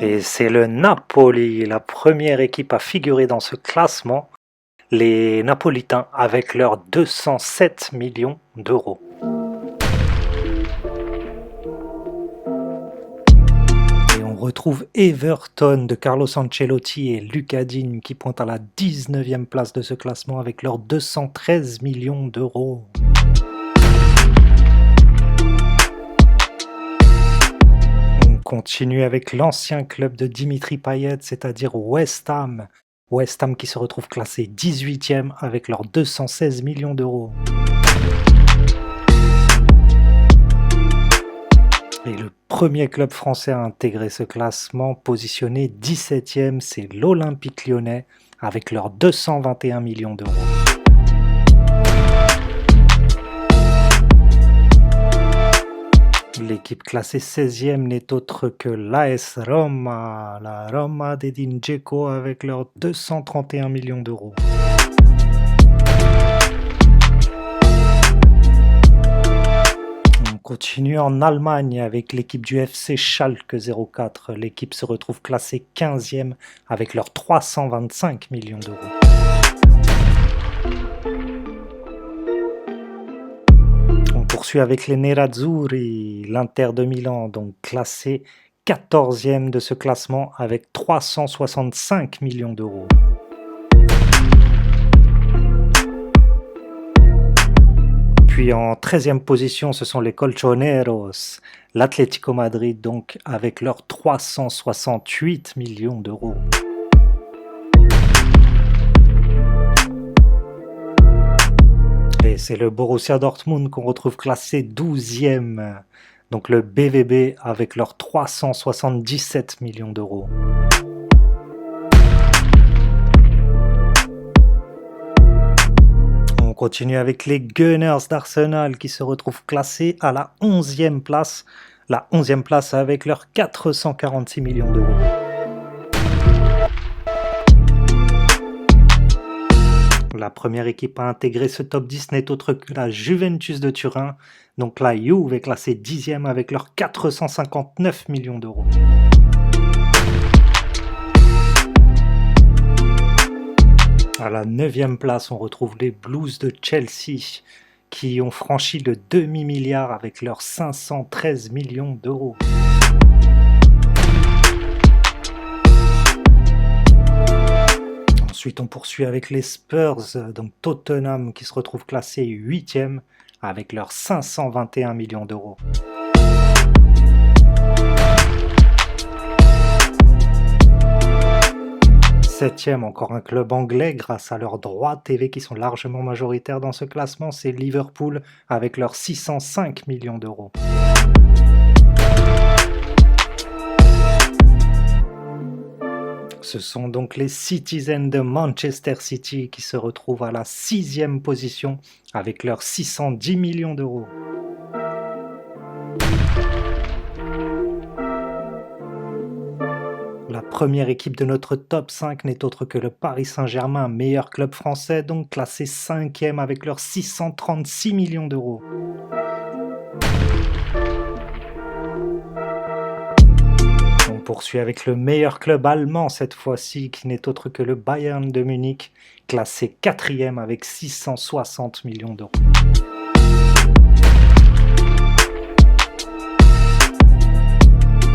Et c'est le Napoli, la première équipe à figurer dans ce classement, les Napolitains avec leurs 207 millions d'euros. Et on retrouve Everton de Carlo Ancelotti et Lucas Digne qui pointent à la 19e place de ce classement avec leurs 213 millions d'euros. Continue avec l'ancien club de Dimitri Payet, c'est-à-dire West Ham. West Ham qui se retrouve classé 18e avec leurs 216 millions d'euros. Et le premier club français à intégrer ce classement, positionné 17e, c'est l'Olympique Lyonnais avec leurs 221 millions d'euros. L'équipe classée 16e n'est autre que l'AS Roma, la Roma d'Edin Dzeko avec leurs 231 millions d'euros. On continue en Allemagne avec l'équipe du FC Schalke 04. L'équipe se retrouve classée 15e avec leurs 325 millions d'euros. Poursuit avec les Nerazzurri, l'Inter de Milan, donc classé 14e de ce classement avec 365 millions d'euros. Puis en 13e position, ce sont les Colchoneros, l'Atlético Madrid, donc avec leurs 368 millions d'euros. Et c'est le Borussia Dortmund qu'on retrouve classé 12e, donc le BVB avec leurs 377 millions d'euros. On continue avec les Gunners d'Arsenal qui se retrouvent classés à la 11e place, avec leurs 446 millions d'euros. La première équipe à intégrer ce top 10 n'est autre que la Juventus de Turin. Donc la Juve est classée 10e avec leurs 459 millions d'euros. À la 9e place, on retrouve les Blues de Chelsea qui ont franchi le demi-milliard avec leurs 513 millions d'euros. Ensuite, on poursuit avec les Spurs, donc Tottenham, qui se retrouve classé 8e avec leurs 521 millions d'euros. Septième, encore un club anglais grâce à leurs droits TV qui sont largement majoritaires dans ce classement, c'est Liverpool avec leurs 605 millions d'euros. Ce sont donc les Citizens de Manchester City qui se retrouvent à la 6e position avec leurs 610 millions d'euros. La première équipe de notre top 5 n'est autre que le Paris Saint-Germain, meilleur club français, donc classé 5e avec leurs 636 millions d'euros. On poursuit avec le meilleur club allemand cette fois-ci, qui n'est autre que le Bayern de Munich, classé 4e avec 660 millions d'euros.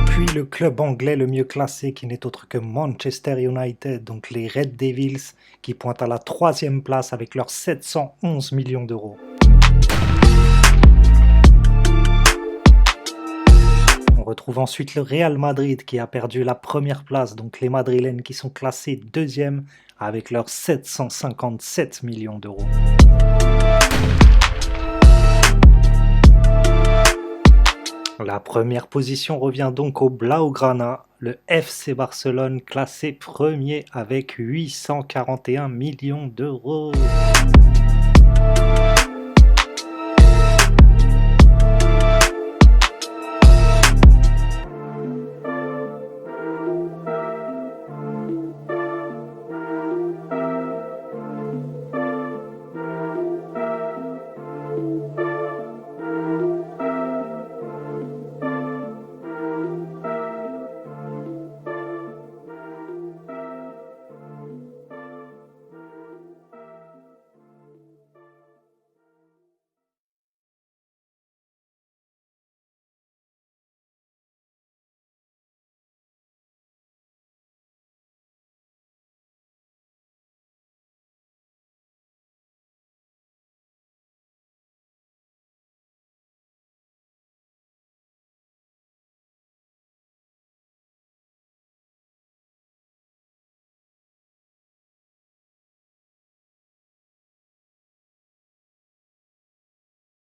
Puis le club anglais le mieux classé, qui n'est autre que Manchester United, donc les Red Devils, qui pointent à la 3e place avec leurs 711 millions d'euros. On retrouve ensuite le Real Madrid qui a perdu la première place, donc les Madrilènes qui sont classés 2e avec leurs 757 millions d'euros. La première position revient donc au Blaugrana, le FC Barcelone classé premier avec 841 millions d'euros.